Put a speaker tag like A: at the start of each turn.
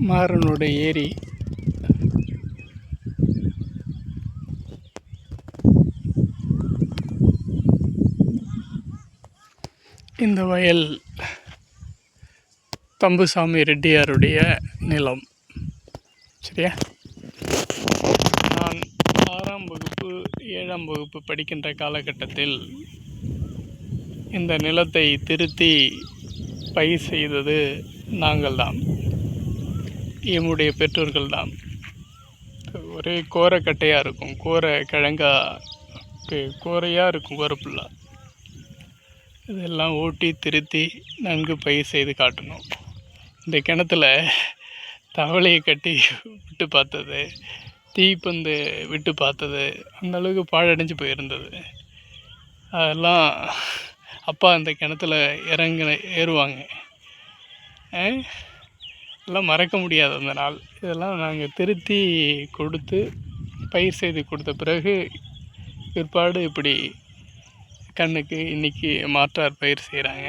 A: மாறனோட ஏரி. இந்த வயல் தம்புசாமி ரெட்டியாருடைய நிலம். சரியா? நான் 6ஆம் வகுப்பு 7ஆம் வகுப்பு படிக்கின்ற காலகட்டத்தில் இந்த நிலத்தை திருத்தி பயிர் செய்தது நாங்கள்தான், எம்முடைய பெற்றோர்கள்தான். ஒரே கோரக்கட்டையாக இருக்கும், கோரையாக இருக்கும், கோரப்புல்லா. இதெல்லாம் ஓட்டி திருத்தி நன்கு பயிர் செய்து காட்டணும். இந்த கிணத்துல தவளையை கட்டி விட்டு பார்த்தது, தீப்பந்து விட்டு பார்த்தது, அந்தளவுக்கு பாழடைஞ்சு போயிருந்தது. அதெல்லாம் அப்பா இந்த கிணத்துல ஏறுவாங்க. எல்லாம் மறக்க முடியாது அந்த நாள். இதெல்லாம் நாங்கள் திருத்தி கொடுத்து பயிர் செய்து கொடுத்த பிறகு பிற்பாடு இப்படி கண்ணுக்கு இன்றைக்கி மாற்றார் பயிர் செய்கிறாங்க.